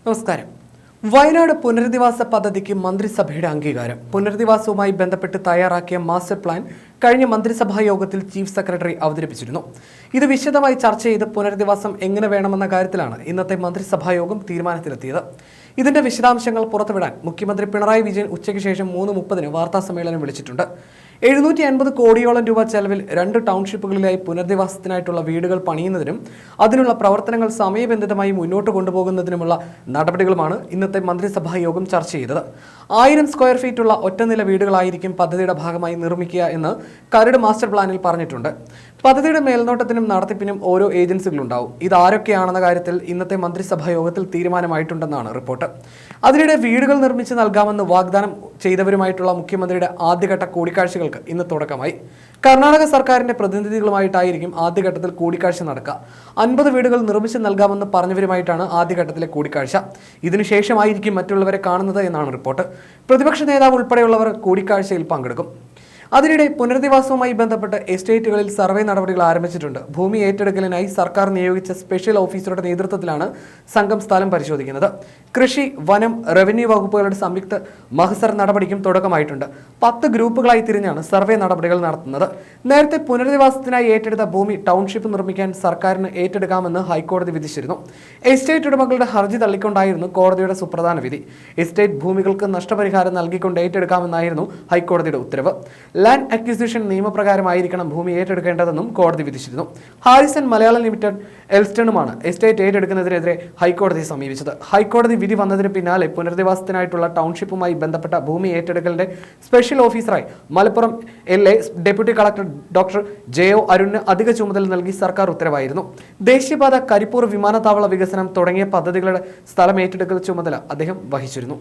നമസ്കാരം. വയനാട് പുനരധിവാസ പദ്ധതിക്ക് മന്ത്രിസഭയുടെ അംഗീകാരം. പുനരധിവാസവുമായി ബന്ധപ്പെട്ട് തയ്യാറാക്കിയ മാസ്റ്റർ പ്ലാൻ കഴിഞ്ഞ മന്ത്രിസഭാ യോഗത്തിൽ ചീഫ് സെക്രട്ടറി അവതരിപ്പിച്ചിരുന്നു. ഇത് വിശദമായി ചർച്ച ചെയ്ത് പുനരധിവാസം എങ്ങനെ വേണമെന്ന കാര്യത്തിലാണ് ഇന്നത്തെ മന്ത്രിസഭാ യോഗം തീരുമാനത്തിലെത്തിയത്. ഇതിന്റെ വിശദാംശങ്ങൾ പുറത്തുവിടാൻ മുഖ്യമന്ത്രി പിണറായി വിജയൻ ഉച്ചയ്ക്ക് ശേഷം 3:30 വാർത്താ സമ്മേളനം വിളിച്ചിട്ടുണ്ട്. 750 കോടിയോളം രൂപ ചെലവിൽ 2 ടൗൺഷിപ്പുകളിലായി പുനരധിവാസത്തിനായിട്ടുള്ള വീടുകൾ പണിയുന്നതിനും അതിനുള്ള പ്രവർത്തനങ്ങൾ സമയബന്ധിതമായി മുന്നോട്ട് കൊണ്ടുപോകുന്നതിനുമുള്ള നടപടികളുമാണ് ഇന്നത്തെ മന്ത്രിസഭാ യോഗം ചർച്ച ചെയ്തത്. 1000 സ്ക്വയർ ഫീറ്റുള്ള ഒറ്റനില വീടുകളായിരിക്കും പദ്ധതിയുടെ ഭാഗമായി നിർമ്മിക്കുക എന്ന് കരട് മാസ്റ്റർ പ്ലാനിൽ പറഞ്ഞിട്ടുണ്ട്. പദ്ധതിയുടെ മേൽനോട്ടത്തിനും നടത്തിപ്പിനും ഓരോ ഏജൻസികളുണ്ടാവും. ഇതാരൊക്കെയാണെന്ന കാര്യത്തിൽ ഇന്നത്തെ മന്ത്രിസഭാ യോഗത്തിൽ തീരുമാനമായിട്ടുണ്ടെന്നാണ് റിപ്പോർട്ട്. അതിനിടെ വീടുകൾ നിർമ്മിച്ച് നൽകാമെന്ന് വാഗ്ദാനം ചെയ്തവരുമായിട്ടുള്ള മുഖ്യമന്ത്രിയുടെ ആദ്യഘട്ട കൂടിക്കാഴ്ചകൾക്ക് ഇന്ന് തുടക്കമായി. കർണാടക സർക്കാരിന്റെ പ്രതിനിധികളുമായിട്ടായിരിക്കും ആദ്യഘട്ടത്തിൽ കൂടിക്കാഴ്ച നടക്കുക. 50 വീടുകൾ നിർമ്മിച്ച് നൽകാമെന്ന് പറഞ്ഞവരുമായിട്ടാണ് ആദ്യഘട്ടത്തിലെ കൂടിക്കാഴ്ച. ഇതിനുശേഷമായിരിക്കും മറ്റുള്ളവരെ കാണുന്നത് എന്നാണ് റിപ്പോർട്ട്. പ്രതിപക്ഷ നേതാവ് ഉൾപ്പെടെയുള്ളവർ കൂടിക്കാഴ്ചയിൽ പങ്കെടുക്കും. അതിനിടെ പുനരധിവാസവുമായി ബന്ധപ്പെട്ട് എസ്റ്റേറ്റുകളിൽ സർവേ നടപടികൾ ആരംഭിച്ചിട്ടുണ്ട്. ഭൂമി ഏറ്റെടുക്കലിനായി സർക്കാർ നിയോഗിച്ച സ്പെഷ്യൽ ഓഫീസറുടെ നേതൃത്വത്തിലാണ് സംഘം സ്ഥലം പരിശോധിക്കുന്നത്. കൃഷി, വനം, റവന്യൂ വകുപ്പുകളുടെ സംയുക്ത മഹസർ നടപടിക്കും തുടക്കമായിട്ടുണ്ട്. 10 ഗ്രൂപ്പുകളായി തിരിഞ്ഞാണ് സർവേ നടപടികൾ നടത്തുന്നത്. നേരത്തെ പുനരധിവാസത്തിനായി ഏറ്റെടുത്ത ഭൂമി ടൗൺഷിപ്പ് നിർമ്മിക്കാൻ സർക്കാരിന് ഏറ്റെടുക്കാമെന്ന് ഹൈക്കോടതി വിധിച്ചിരുന്നു. എസ്റ്റേറ്റ് ഉടമകളുടെ ഹർജി തള്ളിക്കൊണ്ടായിരുന്നു കോടതിയുടെ സുപ്രധാന വിധി. എസ്റ്റേറ്റ് ഭൂമികൾക്ക് നഷ്ടപരിഹാരം നൽകിക്കൊണ്ട് ഏറ്റെടുക്കാമെന്നായിരുന്നു ഹൈക്കോടതിയുടെ ഉത്തരവ്. ലാൻഡ് അക്വിസിഷൻ നിയമപ്രകാരമായിരിക്കണം ഭൂമി ഏറ്റെടുക്കേണ്ടതെന്നും കോടതി വിധിച്ചിരുന്നു. ഹാരിസൺ മലയാളം ലിമിറ്റഡ് എൽസ്റ്റണുമാണ് എസ്റ്റേറ്റ് ഏറ്റെടുക്കുന്നതിനെതിരെ ഹൈക്കോടതിയെ സമീപിച്ചത്. ഹൈക്കോടതി വിധി വന്നതിന് പിന്നാലെ പുനരധിവാസത്തിനായിട്ടുള്ള ടൗൺഷിപ്പുമായി ബന്ധപ്പെട്ട ഭൂമി ഏറ്റെടുക്കലിന്റെ സ്പെഷ്യൽ ഓഫീസറായി Malappuram LA deputy collector doctor JO അരുണിന് അധിക ചുമതല നൽകി സർക്കാർ ഉത്തരവായിരുന്നു. ദേശീയപാത, കരിപ്പൂർ വിമാനത്താവള വികസനം തുടങ്ങിയ പദ്ധതികളുടെ സ്ഥലം ഏറ്റെടുക്കൽ ചുമതല അദ്ദേഹം വഹിച്ചിരുന്നു.